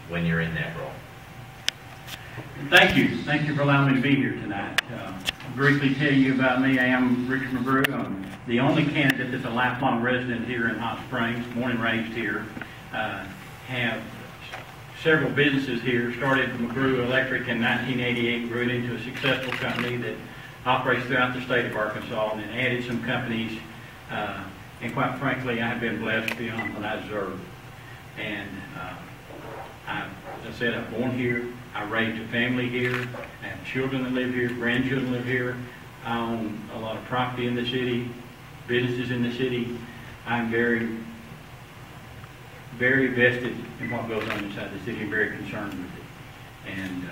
when you're in that role. Thank you. Thank you for allowing me to be here tonight. I'll briefly tell you about me. I am Richard McGrew. I'm the only candidate that's a lifelong resident here in Hot Springs, born and raised here. Have several businesses here. Started McGrew Electric in 1988, grew it into a successful company that operates throughout the state of Arkansas, and then added some companies. And quite frankly, I have been blessed beyond what I deserve. And as I said, I'm born here. I raised a family here. I have children that live here, grandchildren live here. I own a lot of property in the city, businesses in the city. I'm very, very vested in what goes on inside the city and very concerned with it. And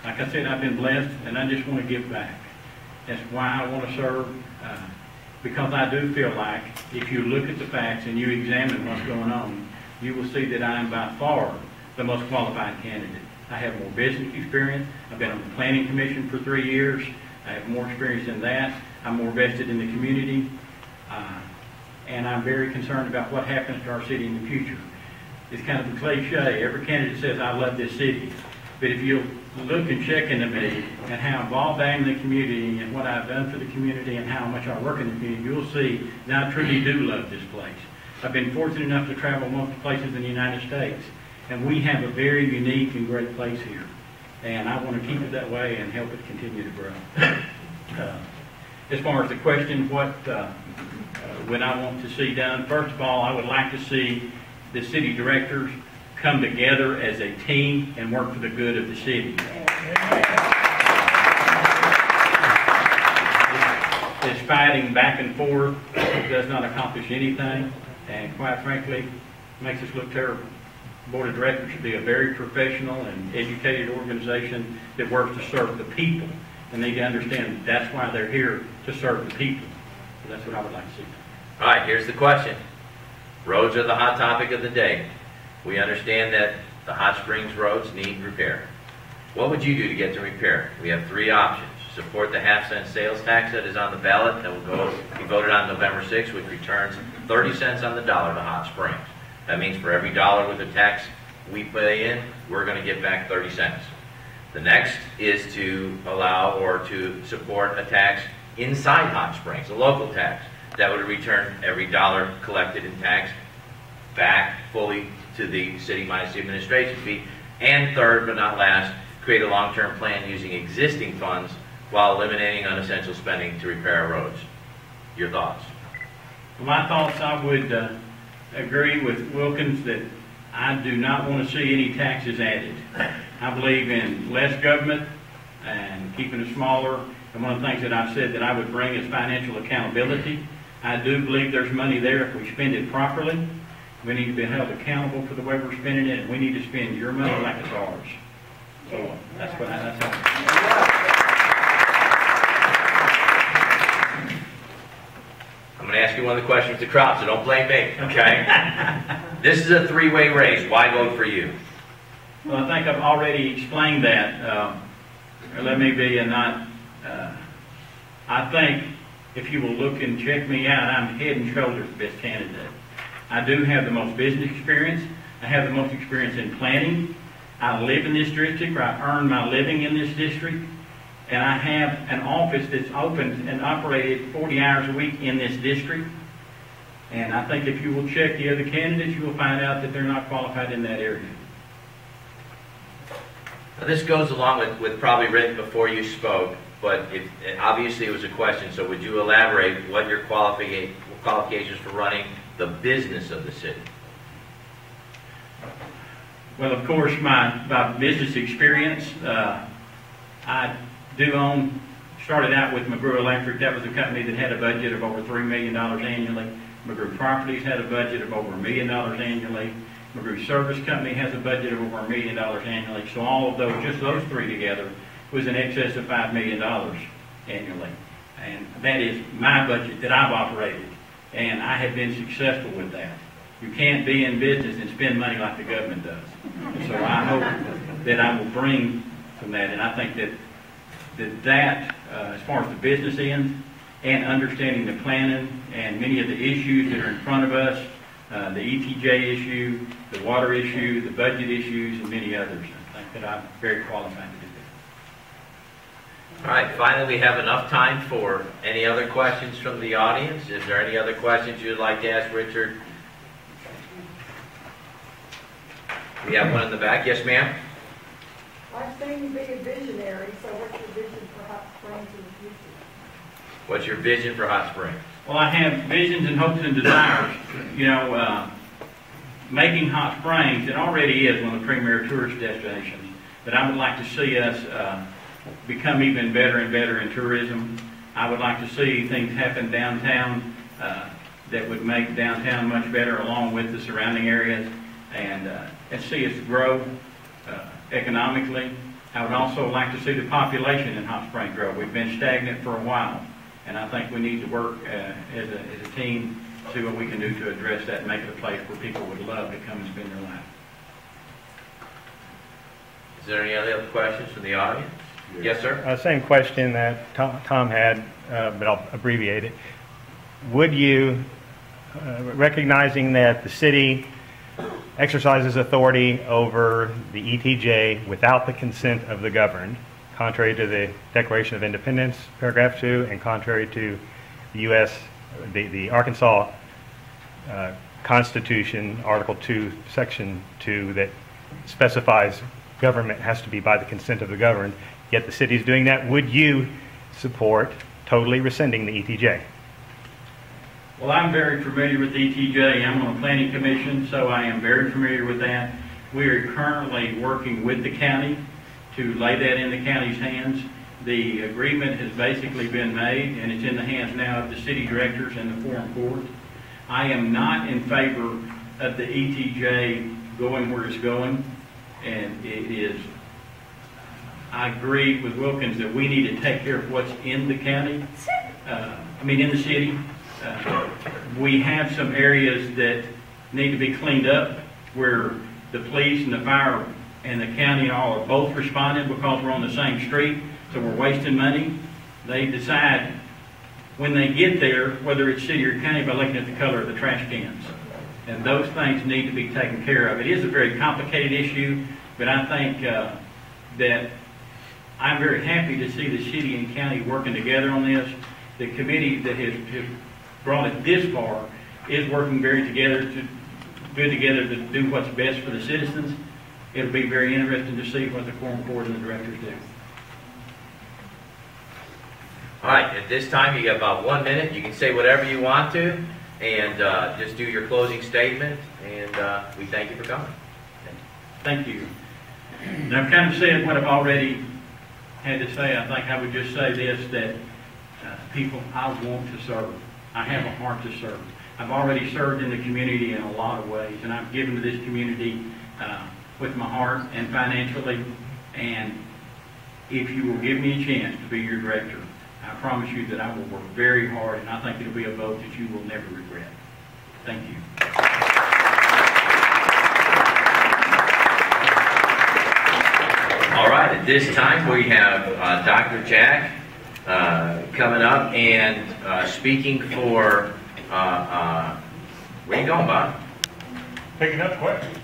like I said, I've been blessed, and I just want to give back. That's why I want to serve, because I do feel like if you look at the facts and you examine what's going on, you will see that I am by far the most qualified candidate. I have more business experience. I've been on the Planning Commission for 3 years. I have more experience than that. I'm more vested in the community. And I'm very concerned about what happens to our city in the future. It's kind of a cliche. Every candidate says, I love this city. But if you look and check into me and how involved I am in the community and what I've done for the community and how much I work in the community, you'll see that I truly do love this place. I've been fortunate enough to travel most places in the United States. And we have a very unique and great place here. And I want to keep it that way and help it continue to grow. As far as the question, what would I want to see done? First of all, I would like to see the city directors come together as a team and work for the good of the city. This fighting back and forth does not accomplish anything, and quite frankly, makes us look terrible. The Board of Directors should be a very professional and educated organization that works to serve the people. And they need to understand that's why they're here, to serve the people. So that's what I would like to see. All right, here's the question. Roads are the hot topic of the day. We understand that the Hot Springs roads need repair. What would you do to get them repaired? We have 3 options. Support the half-cent sales tax that is on the ballot that will be voted on November 6th, which returns 30 cents on the dollar to Hot Springs. That means for every dollar with the tax we pay in, we're going to get back 30 cents. The next is to allow or to support a tax inside Hot Springs, a local tax, that would return every dollar collected in tax back fully to the city minus the administration fee. And third, but not last, create a long-term plan using existing funds while eliminating unessential spending to repair our roads. Your thoughts? My thoughts, I would agree with Wilkins that I do not want to see any taxes added. I believe in less government and keeping it smaller. And one of the things that I've said that I would bring is financial accountability. I do believe there's money there if we spend it properly. We need to be held accountable for the way we're spending it, and we need to spend your money like it's ours. So that's what that's how. I'm going to ask you one of the questions with the crowd, so don't blame me, okay? This is a 3-way race. Why vote for you? Well, I think I've already explained that. Let me be I think if you will look and check me out, I'm head and shoulders the best candidate. I do have the most business experience. I have the most experience in planning. I live in this district, or I earn my living in this district. And I have an office that's open and operated 40 hours a week in this district. And I think if you will check the other candidates, you will find out that they're not qualified in that area. Now, this goes along with probably written before you spoke, but obviously it was a question, so would you elaborate what your qualifications for running the business of the city? Well, of course, my business experience, I do started out with McGrew Electric. That was a company that had a budget of over $3 million annually. McGrew Properties had a budget of over $1 million annually. McGrew Service Company has a budget of over $1 million annually. So all of those, just those 3 together, was in excess of $5 million annually. And that is my budget that I've operated. And I have been successful with that. You can't be in business and spend money like the government does. So I hope that I will bring from that. And I think that as far as the business end and understanding the planning and many of the issues that are in front of us, the ETJ issue the water issue, the budget issues, and many others. I think that I'm very qualified to do that. All right, finally, we have enough time for any other questions from the audience. Is there any other questions you'd like to ask Richard? We have one in the back. Yes, ma'am? I've seen you be a visionary, so what's your vision for Hot Springs in the future? What's your vision for Hot Springs? Well, I have visions and hopes and desires. You know, making Hot Springs, it already is one of the premier tourist destinations, but I would like to see us become even better and better in tourism. I would like to see things happen downtown that would make downtown much better along with the surrounding areas, and see us grow economically. I would also like to see the population in Hot Springs grow. We've been stagnant for a while, and I think we need to work as a team to see what we can do to address that and make it a place where people would love to come and spend their life. Is there any other questions from the audience? Yes, sir? Same question that Tom had, but I'll abbreviate it. Would you, recognizing that the city exercises authority over the ETJ without the consent of the governed, contrary to the Declaration of Independence, paragraph 2, and contrary to the the Arkansas Constitution, Article 2, Section 2, that specifies government has to be by the consent of the governed, yet the city is doing that. Would you support totally rescinding the ETJ? Well, I'm very familiar with ETJ. I'm on the Planning Commission, so I am very familiar with that. We are currently working with the county to lay that in the county's hands. The agreement has basically been made, and it's in the hands now of the city directors and the forum court. I am not in favor of the ETJ going where it's going, and it is, I agree with Wilkins that we need to take care of what's in the county, in the city. We have some areas that need to be cleaned up where the police and the fire and the county all are both responding because we're on the same street, so we're wasting money. They decide when they get there whether it's city or county by looking at the color of the trash cans. And those things need to be taken care of. It is a very complicated issue, but I think that I'm very happy to see the city and county working together on this. The committee that has brought it this far is working good together to do what's best for the citizens. It'll be very interesting to see what the quorum board and the directors do. All right, at this time you got about 1 minute. You can say whatever you want to, and just do your closing statement, and we thank you for coming. Thank you. And I've kind of said what I've already had to say. I think I would just say this, that people, I want to serve. I have a heart to serve. I've already served in the community in a lot of ways, and I've given to this community with my heart and financially. And if you will give me a chance to be your director, I promise you that I will work very hard, and I think it'll be a vote that you will never regret. Thank you. All right, at this time we have Dr. Jack coming up and speaking for, where you going, Bob? Picking up questions.